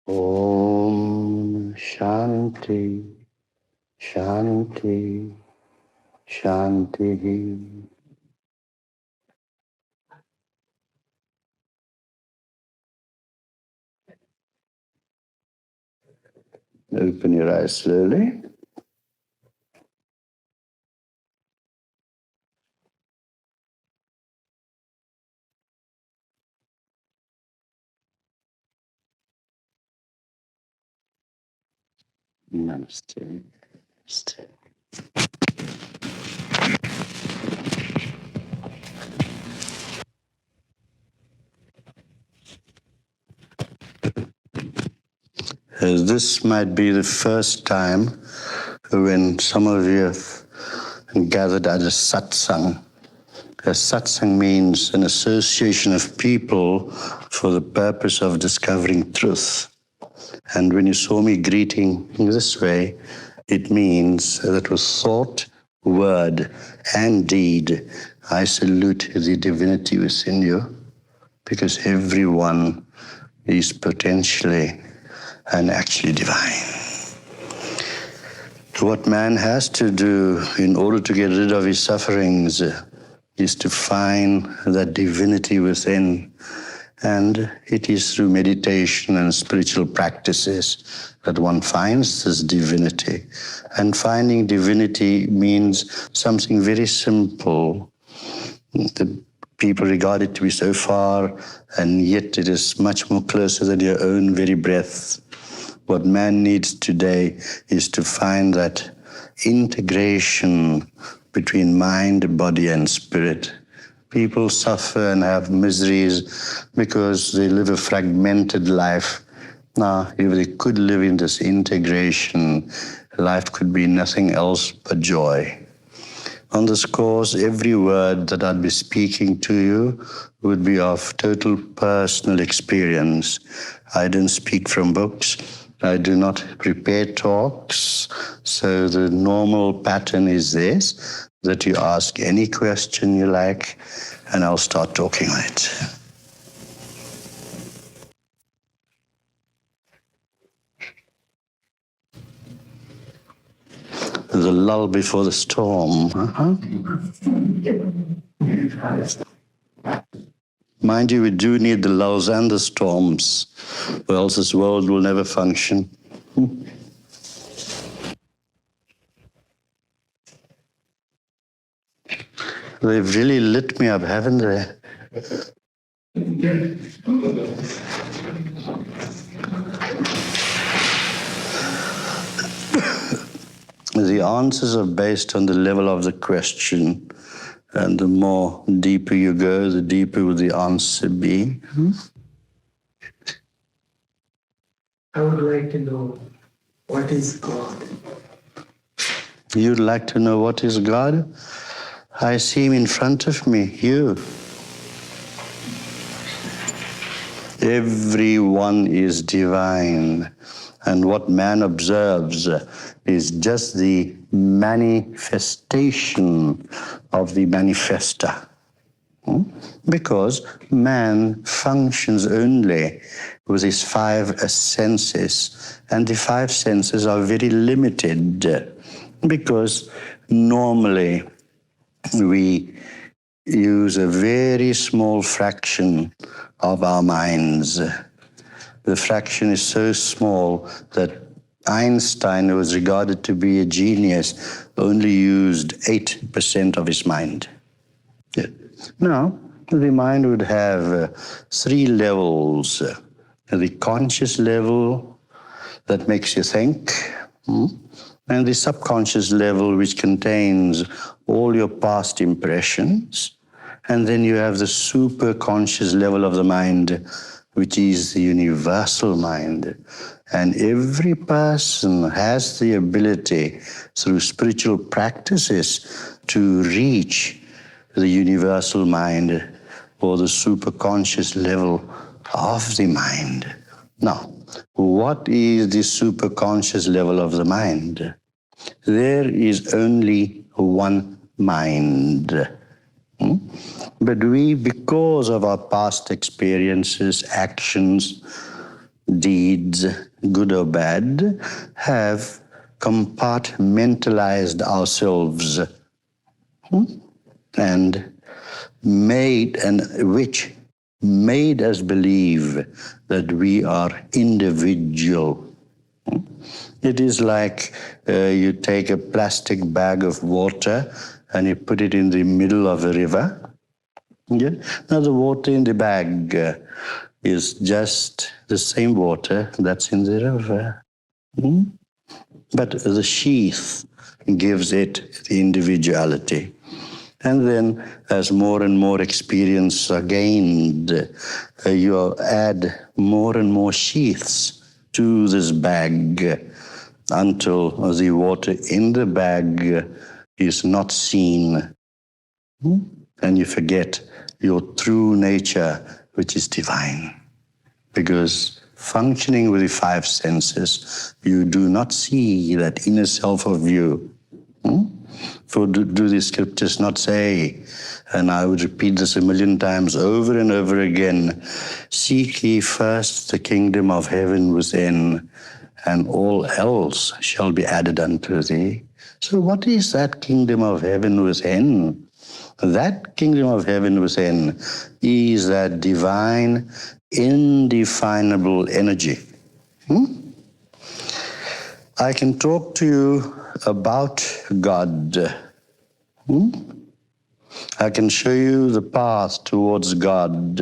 Om Shanti, Shanti, Shanti. Open your eyes slowly. Namaste. Namaste. This might be the first time when some of you have gathered at a satsang. A satsang means an association of people for the purpose of discovering truth. And when you saw me greeting this way, it means that with thought, word, and deed, I salute the divinity within you, because everyone is potentially and actually divine. What man has to do in order to get rid of his sufferings is to find that divinity within. And it is through meditation and spiritual practices that one finds this divinity. And finding divinity means something very simple. The people regard it to be so far, and yet it is much more closer than your own very breath. What man needs today is to find that integration between mind, body, and spirit. People suffer and have miseries because they live a fragmented life. Now, if they could live in this integration, life could be nothing else but joy. On this course, every word that I'd be speaking to you would be of total personal experience. I don't speak from books. I do not prepare talks. So the normal pattern is this, that you ask any question you like, and I'll start talking on it. The lull before the storm. Mind you, we do need the lulls and the storms, or else this world will never function. They've really lit me up, haven't they? The answers are based on the level of the question. And the more deeper you go, the deeper will the answer be. I would like to know, what is God? You'd like to know what is God? I see him in front of me, you. Everyone is divine. And what man observes is just the manifestation of the manifester. Because man functions only with his five senses, and the five senses are very limited, because normally we use a very small fraction of our minds. The fraction is so small that Einstein, who was regarded to be a genius, only used 8% of his mind. Yeah. Now, the mind would have three levels. The conscious level that makes you think, and the subconscious level, which contains all your past impressions. And then you have the superconscious level of the mind, which is the universal mind. And every person has the ability, through spiritual practices, to reach the universal mind, or the superconscious level of the mind. Now, what is the superconscious level of the mind? There is only one mind. But we, because of our past experiences, actions, deeds, good or bad, have compartmentalized ourselves and which made us believe that we are individual. It is like you take a plastic bag of water and you put it in the middle of a river. Yeah? Now the water in the bag is just the same water that's in the river. But the sheath gives it the individuality. And then as more and more experience are gained, you add more and more sheaths to this bag until the water in the bag is not seen. And you forget your true nature, which is divine. Because functioning with the five senses, you do not see that inner self of you. For do the scriptures not say, and I would repeat this 1,000,000 times over and over again, seek ye first the kingdom of heaven within, and all else shall be added unto thee. So what is that kingdom of heaven within? That kingdom of heaven within is that divine, indefinable energy. I can talk to you about God. I can show you the path towards God.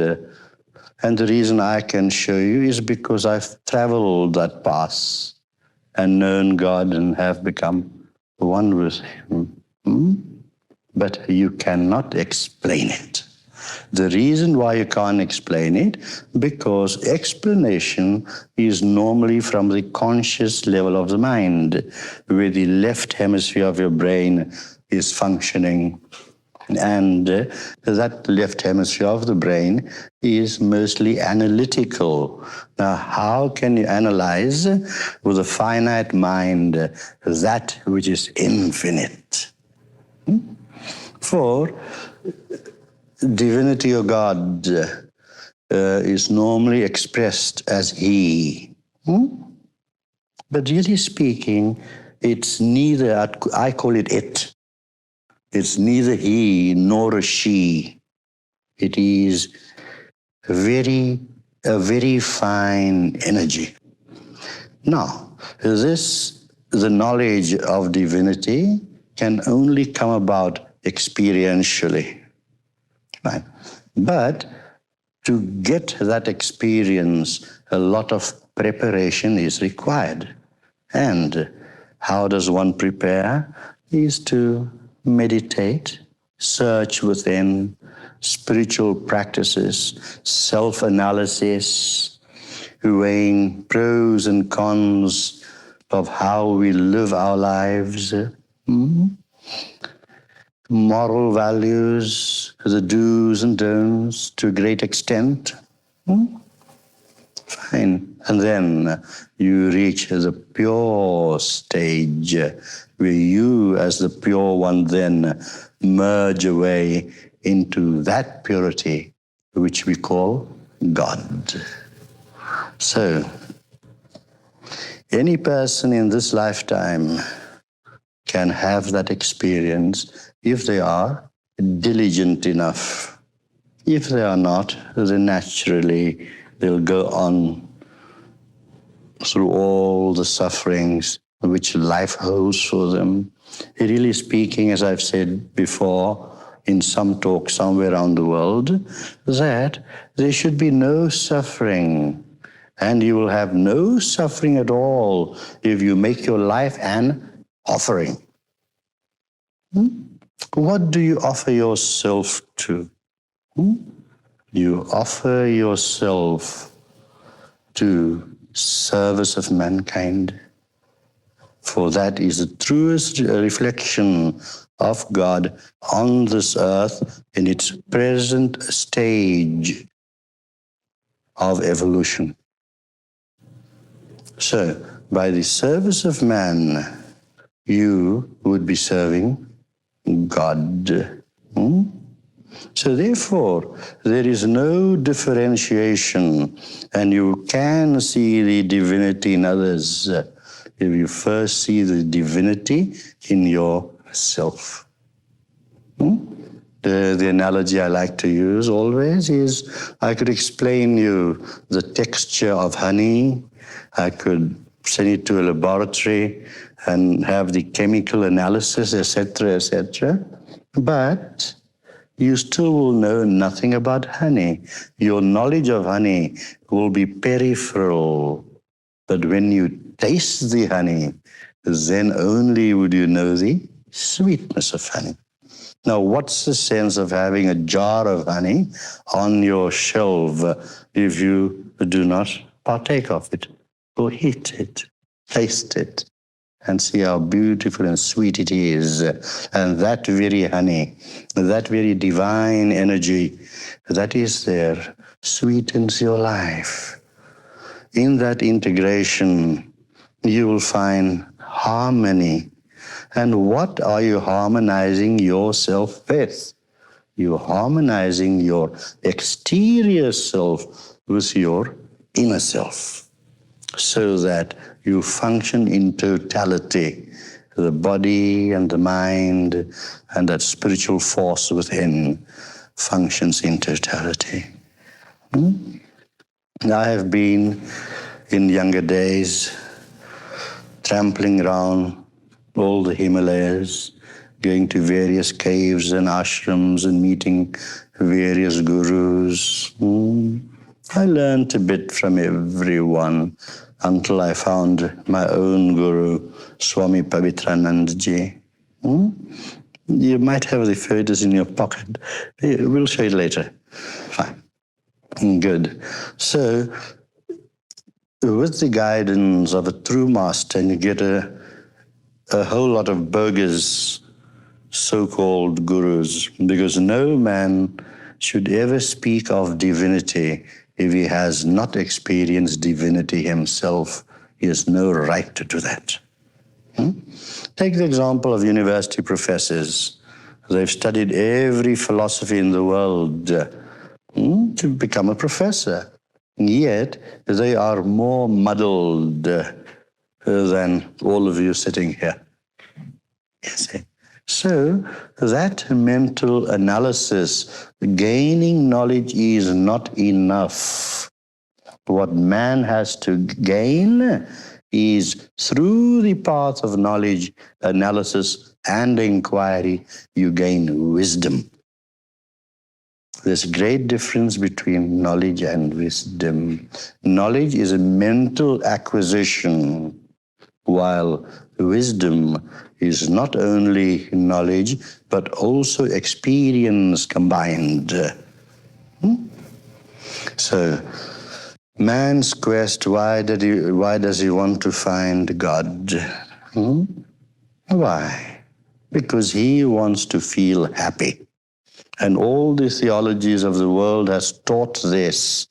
And the reason I can show you is because I've traveled that path and known God and have become one with Him. But you cannot explain it. The reason why you can't explain it, because explanation is normally from the conscious level of the mind, where the left hemisphere of your brain is functioning. And that left hemisphere of the brain is mostly analytical. Now, how can you analyze with a finite mind that which is infinite? For divinity of God is normally expressed as He. But really speaking, it's neither, I call it it. It's neither he nor a she. It is a very fine energy. Now, the knowledge of divinity can only come about experientially. Right? But to get that experience, a lot of preparation is required. And how does one prepare? Is to meditate, search within, spiritual practices, self-analysis, weighing pros and cons of how we live our lives, moral values, the do's and don'ts to a great extent. Fine. And then you reach the pure stage where you as the pure one then merge away into that purity which we call God. So, any person in this lifetime can have that experience if they are diligent enough. If they are not, then naturally they'll go on through all the sufferings which life holds for them. Really speaking, as I've said before, in some talk somewhere around the world, that there should be no suffering. And you will have no suffering at all if you make your life an offering. What do you offer yourself to? You offer yourself to service of mankind, for that is the truest reflection of God on this earth in its present stage of evolution. So, by the service of man, you would be serving God. So therefore, there is no differentiation, and you can see the divinity in others if you first see the divinity in yourself. The analogy I like to use always is I could explain you the texture of honey. I could send it to a laboratory and have the chemical analysis, etc., etc. But you still will know nothing about honey. Your knowledge of honey will be peripheral. But when you taste the honey, then only would you know the sweetness of honey. Now, what's the sense of having a jar of honey on your shelf if you do not partake of it? Or eat it, taste it, and see how beautiful and sweet it is. And that very honey, that very divine energy that is there, sweetens your life. In that integration, you will find harmony. And what are you harmonizing yourself with? You're harmonizing your exterior self with your inner self, so that you function in totality, the body and the mind and that spiritual force within functions in totality. I have been, in younger days, trampling around all the Himalayas, going to various caves and ashrams and meeting various gurus. I learned a bit from everyone until I found my own guru, Swami Pavitranandji. You might have the photos in your pocket. We'll show you later. Fine. Good. So, with the guidance of a true master, and you get a whole lot of bogus so-called gurus, because no man should ever speak of divinity if he has not experienced divinity himself. He has no right to do that. Take the example of university professors. They've studied every philosophy in the world to become a professor. Yet they are more muddled than all of you sitting here. You see? So that mental analysis, gaining knowledge is not enough. What man has to gain is through the path of knowledge, analysis, and inquiry, you gain wisdom. There's a great difference between knowledge and wisdom. Knowledge is a mental acquisition, while wisdom is not only knowledge, but also experience combined. So, man's quest, why does he want to find God? Why? Because he wants to feel happy. And all the theologies of the world has taught this,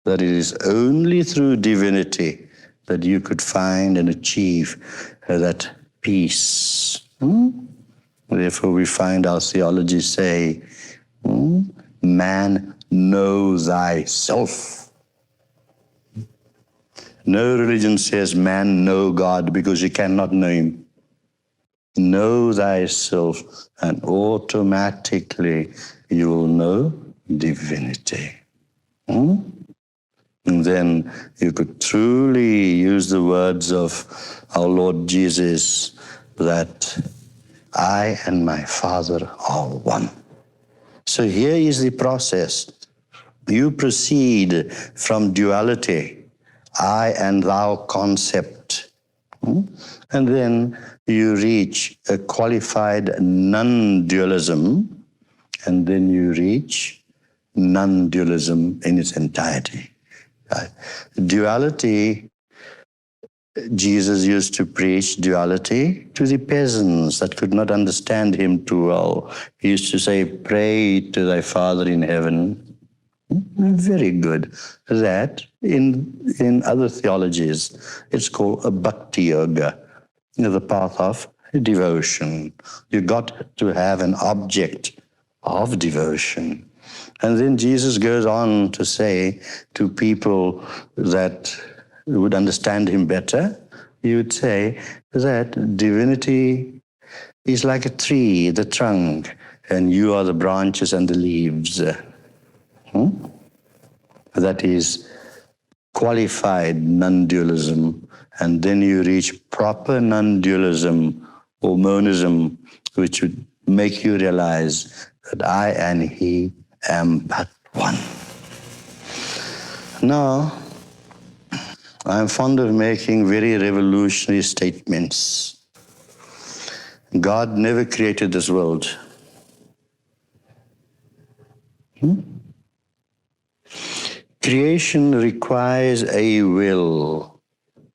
that it is only through divinity that you could find and achieve that peace. Therefore, we find our theology say, man, know thyself. No religion says, man, know God, because you cannot know him. Know thyself, and automatically you will know divinity. And then you could truly use the words of our Lord Jesus, that I and my Father are one. So here is the process. You proceed from duality, I and thou concept. And then you reach a qualified non-dualism, and then you reach non-dualism in its entirety. Duality, Jesus used to preach duality to the peasants that could not understand him too well. He used to say, pray to thy Father in heaven. Very good. That, in other theologies, it's called a bhakti yoga, the path of devotion. You got to have an object of devotion. And then Jesus goes on to say to people that would understand him better, he would say that divinity is like a tree, the trunk, and you are the branches and the leaves. That is qualified non-dualism. And then you reach proper non-dualism or monism, which would make you realize that I and he am but one. Now, I'm fond of making very revolutionary statements. God never created this world. Creation requires a will,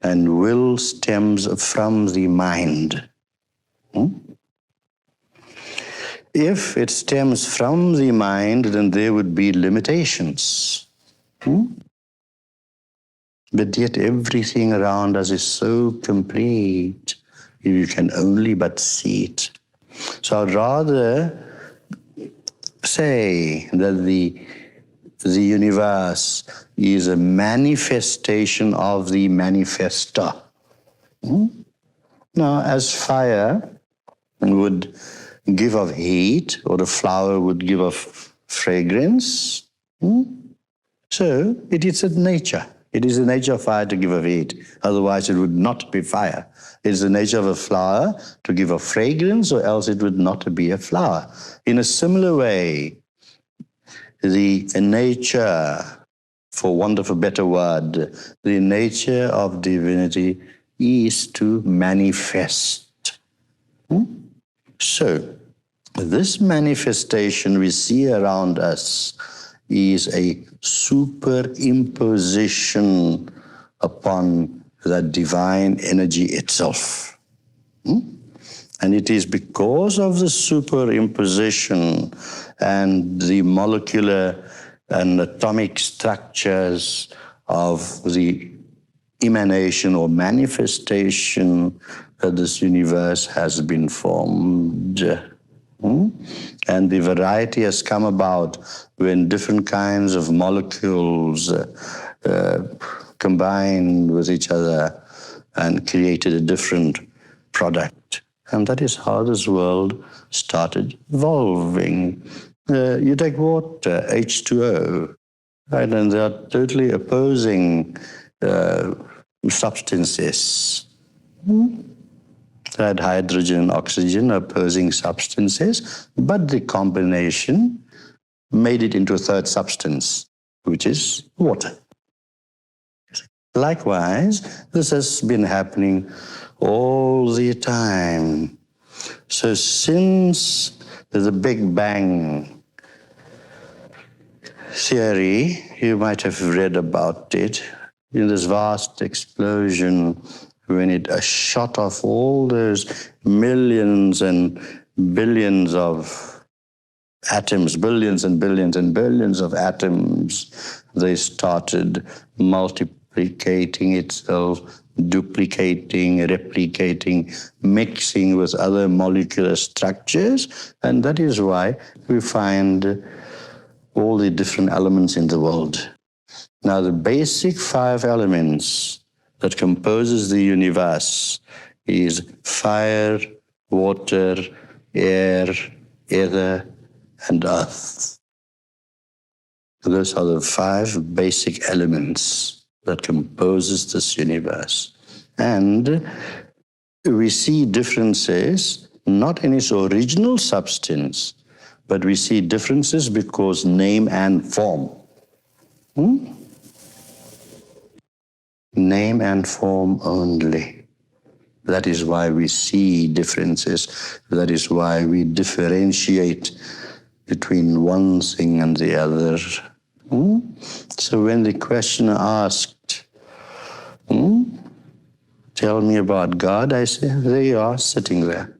and will stems from the mind. If it stems from the mind, then there would be limitations. But yet everything around us is so complete, you can only but see it. So I'd rather say that the universe is a manifestation of the manifester. Now, as fire would give off heat, or a flower would give off fragrance, so it is a nature. It is the nature of fire to give off heat. Otherwise, it would not be fire. It is the nature of a flower to give off fragrance, or else it would not be a flower. In a similar way, the nature, for want of a better word, the nature of divinity is to manifest. So, this manifestation we see around us is a superimposition upon the divine energy itself. And it is because of the superimposition and the molecular and atomic structures of the emanation or manifestation that this universe has been formed. And the variety has come about when different kinds of molecules combined with each other and created a different product. And that is how this world started evolving. You take water, H2O, right? And they are totally opposing substances. That hydrogen and oxygen are opposing substances, but the combination made it into a third substance, which is water. Likewise, this has been happening all the time. So since the Big Bang theory, you might have read about it, in this vast explosion, when it shot off all those millions and billions of atoms, billions and billions and billions of atoms, they started multiplicating itself, duplicating, replicating, mixing with other molecular structures, and that is why we find all the different elements in the world. Now, the basic 5 elements that composes the universe is fire, water, air, ether, and earth. Those are the 5 basic elements that composes this universe. And we see differences not in its original substance, but we see differences because name and form. Name and form only. That is why we see differences. That is why we differentiate between one thing and the other. So when the questioner asked, tell me about God, I say, there you are, sitting there.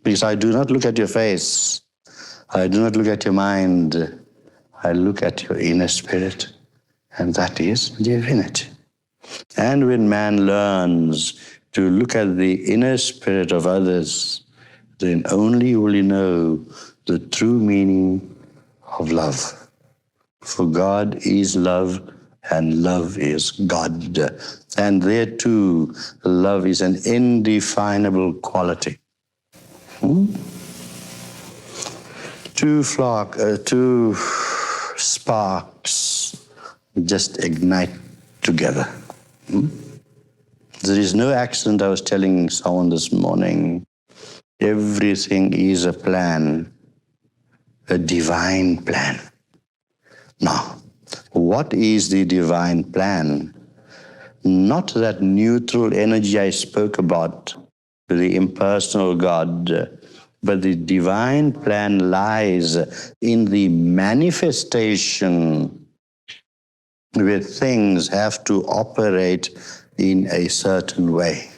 Because I do not look at your face. I do not look at your mind. I look at your inner spirit. And that is divinity. And when man learns to look at the inner spirit of others, then only will you know the true meaning of love. For God is love, and love is God. And there too, love is an indefinable quality. Two sparks just ignite together. There is no accident. I was telling someone this morning, everything is a plan, a divine plan. Now, what is the divine plan? Not that neutral energy I spoke about, the impersonal God, but the divine plan lies in the manifestation where things have to operate in a certain way.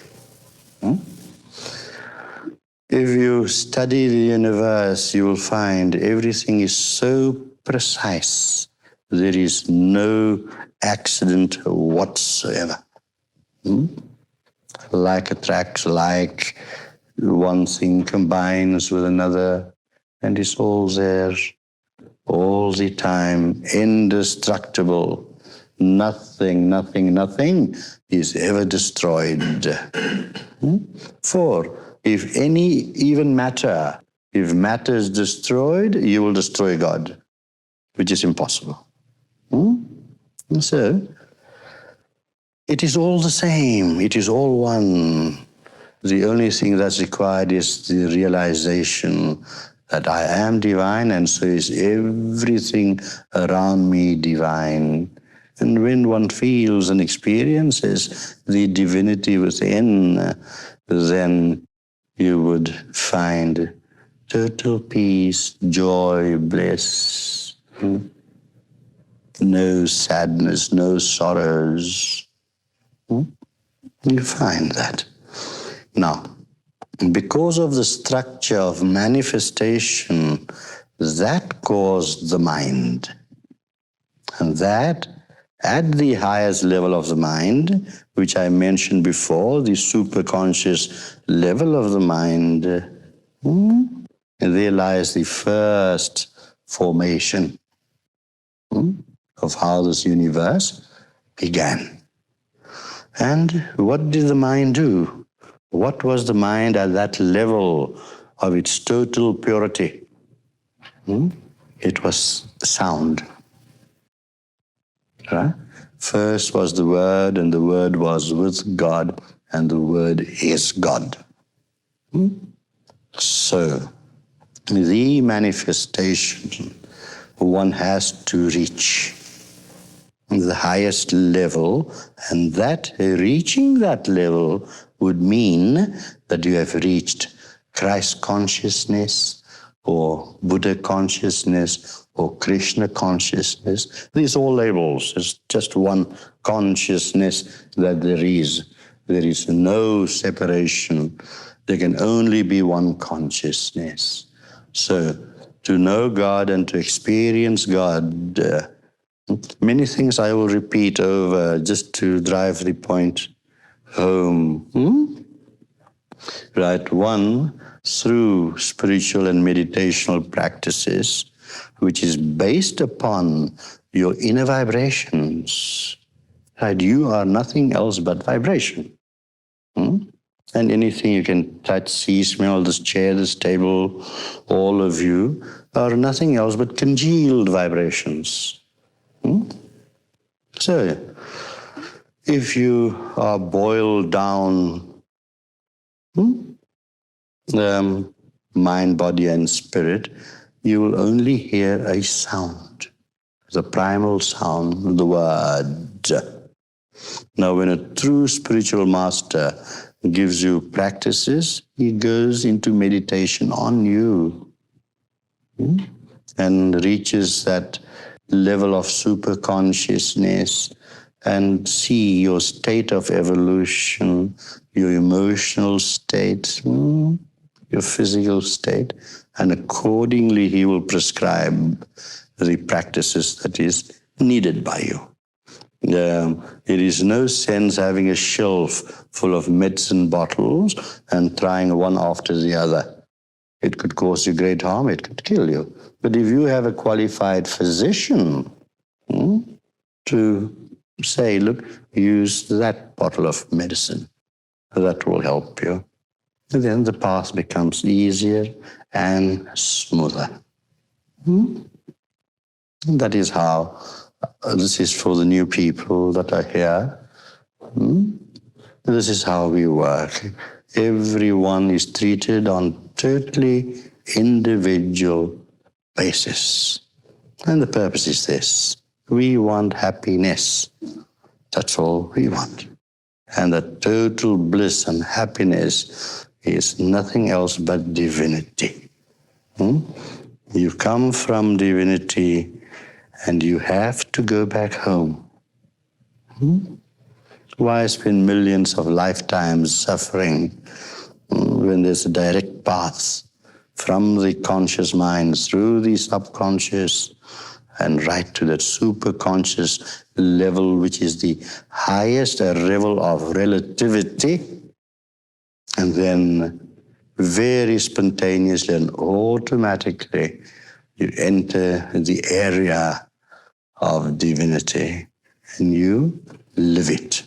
If you study the universe, you will find everything is so precise. There is no accident whatsoever. Like attracts like, one thing combines with another, and it's all there, all the time, indestructible. Nothing is ever destroyed. For if any even matter, if matter is destroyed, you will destroy God, which is impossible. So, it is all the same. It is all one. The only thing that's required is the realization that I am divine, and so is everything around me divine. And when one feels and experiences the divinity within, then you would find total peace, joy, bliss. No sadness, no sorrows. You find that. Now, because of the structure of manifestation, that caused the mind. And that, at the highest level of the mind, which I mentioned before, the superconscious level of the mind, and there lies the first formation of how this universe began. And what did the mind do? What was the mind at that level of its total purity? It was sound. Right? First was the Word, and the Word was with God, and the Word is God. So, the manifestation one has to reach the highest level, and that reaching that level would mean that you have reached Christ consciousness or Buddha consciousness or Krishna consciousness. These are all labels. It's just one consciousness that there is. There is no separation. There can only be one consciousness. So to know God and to experience God, many things I will repeat over just to drive the point home. Right, one, through spiritual and meditational practices, which is based upon your inner vibrations. Right, you are nothing else but vibration. And anything you can touch, see, smell, this chair, this table, all of you are nothing else but congealed vibrations. So, if you are boiled down, mind, body, and spirit, you will only hear a sound, the primal sound, the word. Now, when a true spiritual master gives you practices, he goes into meditation on you and reaches that level of super consciousness and see your state of evolution, your emotional state, your physical state, and accordingly he will prescribe the practices that is needed by you. It is no sense having a shelf full of medicine bottles and trying one after the other. It could cause you great harm. It could kill you. But if you have a qualified physician to say, look, use that bottle of medicine, that will help you, and then the path becomes easier and smoother. That is how, this is for the new people that are here. This is how we work. Everyone is treated on totally individual basis. And the purpose is this. We want happiness. That's all we want. And the total bliss and happiness is nothing else but divinity. You come from divinity and you have to go back home. Why spend millions of lifetimes suffering when there's a direct path from the conscious mind through the subconscious and right to that superconscious level, which is the highest level of relativity, and then very spontaneously and automatically you enter the area of divinity and you live it.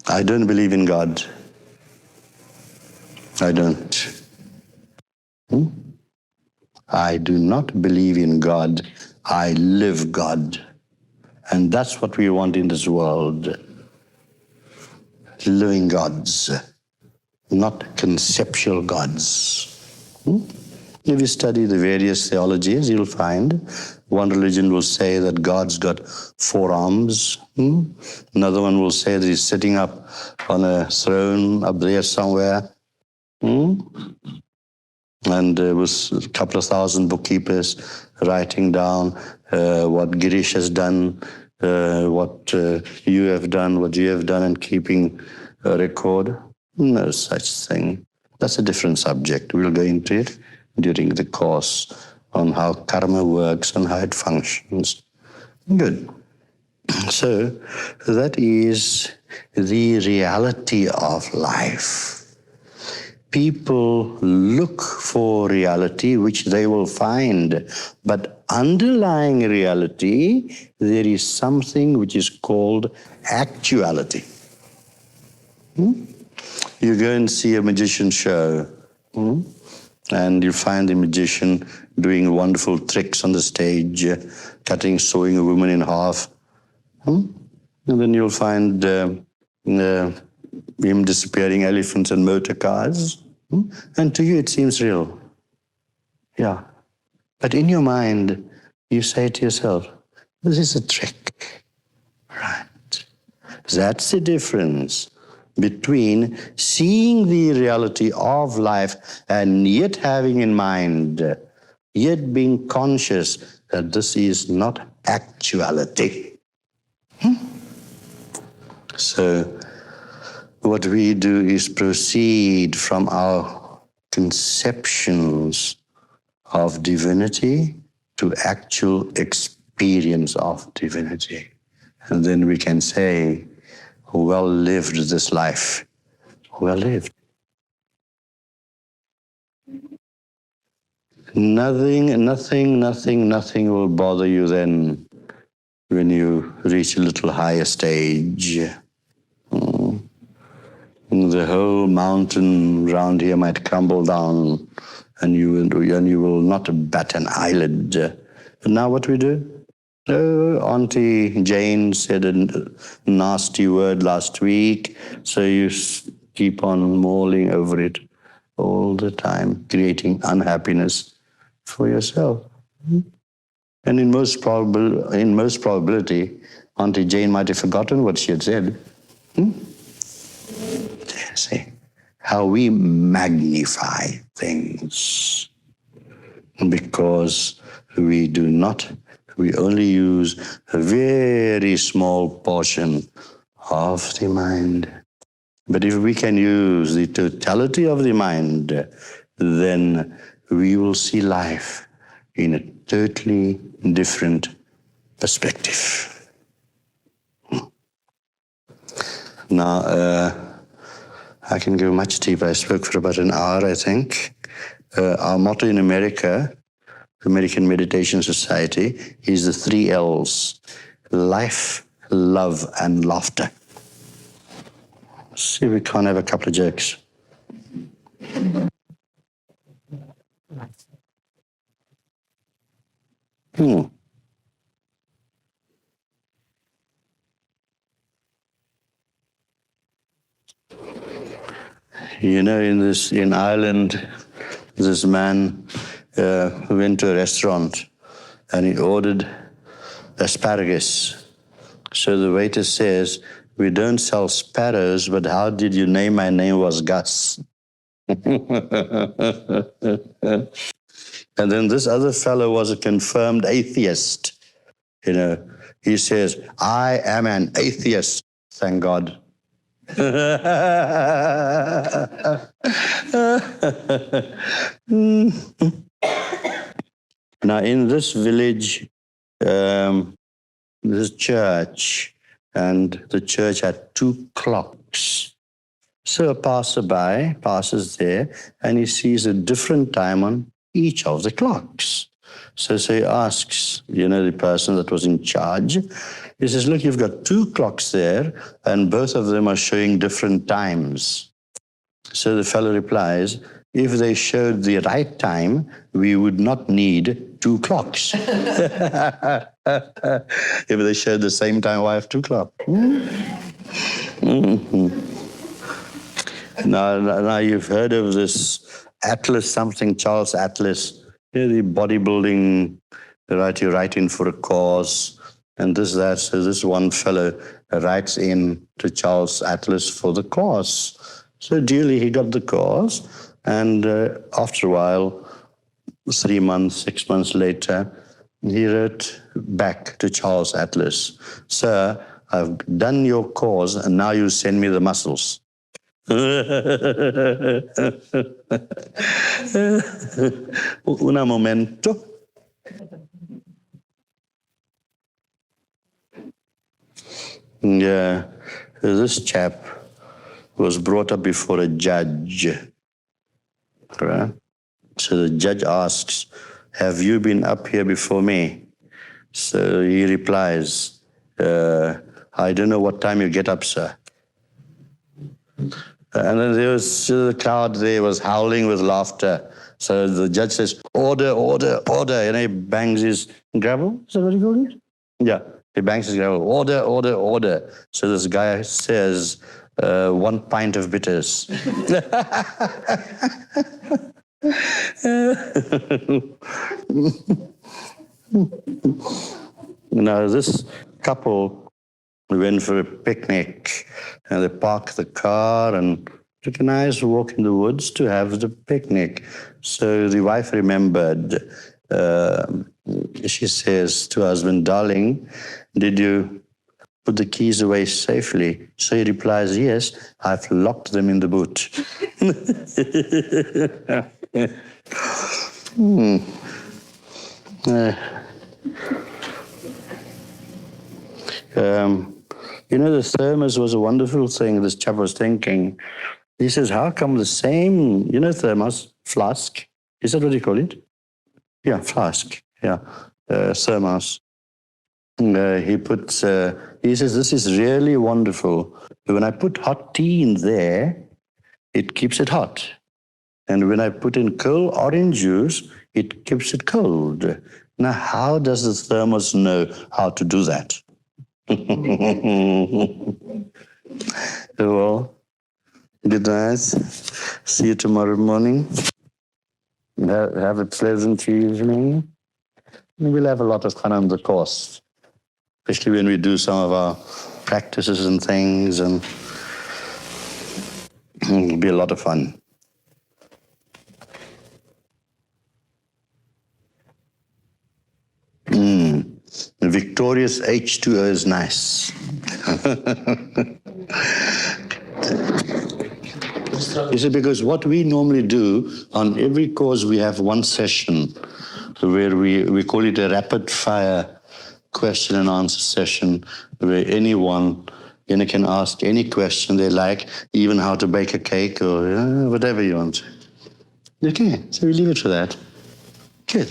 I don't believe in God. I don't. I do not believe in God. I live God. And that's what we want in this world. Living gods, not conceptual gods. If you study the various theologies, you'll find one religion will say that God's got 4 arms. Another one will say that he's sitting up on a throne up there somewhere. And with a couple of thousand bookkeepers writing down what Girish has done, what you have done, what you have done, and keeping a record. No such thing. That's a different subject. We'll go into it during the course on how karma works and how it functions. Good. So that is the reality of life. People look for reality, which they will find, but underlying reality, there is something which is called actuality. You go and see a magician show, and you find the magician doing wonderful tricks on the stage, sawing a woman in half. And then you'll find him disappearing elephants and motor cars. And to you it seems real. Yeah. But in your mind, you say to yourself, this is a trick. Right. That's the difference between seeing the reality of life and yet having in mind, yet being conscious that this is not actuality. So what we do is proceed from our conceptions of divinity to actual experience of divinity. And then we can say, well lived this life, well lived. Nothing will bother you then when you reach a little higher stage. The whole mountain round here might crumble down and you will not bat an eyelid. But now what we do? Oh, Auntie Jane said a nasty word last week, so you keep on mulling over it all the time, creating unhappiness for yourself. And in most probability, Auntie Jane might have forgotten what she had said. See how we magnify things because we only use a very small portion of the mind. But if we can use the totality of the mind, then we will see life in a totally different perspective. Now, I can go much deeper. I spoke for about an hour, I think. Our motto in America, American Meditation Society, is the 3 L's: life, love, and laughter. See if we can't have a couple of jokes. You know, in Ireland, this man went to a restaurant and he ordered asparagus. So the waiter says, "We don't sell sparrows, but how did you name my name was Gus?" And then this other fellow was a confirmed atheist. You know, he says, "I am an atheist, thank God." Now, in this village, this church, and the church had 2 clocks. So a passerby passes there, and he sees a different time on each of the clocks. So he asks, the person that was in charge, he says, "Look, you've got 2 clocks there, and both of them are showing different times." So the fellow replies, "If they showed the right time, we would not need 2 clocks. If they showed the same time, why have 2 clocks?" Now you've heard of this Atlas something, Charles Atlas, the bodybuilding, right? You write in for a cause, and that. So this one fellow writes in to Charles Atlas for the cause. So duly he got the cause, and after a while, 3 months, 6 months later, he wrote back to Charles Atlas, "Sir, I've done your cause, and now you send me the muscles." Un momento. Yeah, this chap was brought up before a judge. Right? So the judge asks, "Have you been up here before me?" So he replies, "I don't know what time you get up, sir." And then there was the crowd there was howling with laughter. So the judge says, "Order, order, order." And he bangs his gavel. Is that what he called it? Yeah, he bangs his gavel. "Order, order, order." So this guy says, 1 pint of bitters. Now, this couple went for a picnic, and they parked the car and took a nice walk in the woods to have the picnic. So the wife remembered. She says to her husband, "Darling, did you put the keys away safely?" So he replies, "Yes, I've locked them in the boot." The thermos was a wonderful thing. This chap was thinking. He says, "How come the same, thermos, flask? Is that what you call it?" Yeah, flask. Yeah, thermos. He says, "This is really wonderful. When I put hot tea in there, it keeps it hot. And when I put in cold orange juice, it keeps it cold. Now, how does the thermos know how to do that?" Well, good night. See you tomorrow morning. Have a pleasant evening. We'll have a lot of fun on the course, especially when we do some of our practices and things, and it'll be a lot of fun. The victorious H2O is nice. You see, because what we normally do on every course, we have one session where we call it a rapid fire question and answer session, where anyone You can ask any question they like, even how to bake a cake or whatever you want. Okay, so we leave it for that. Good.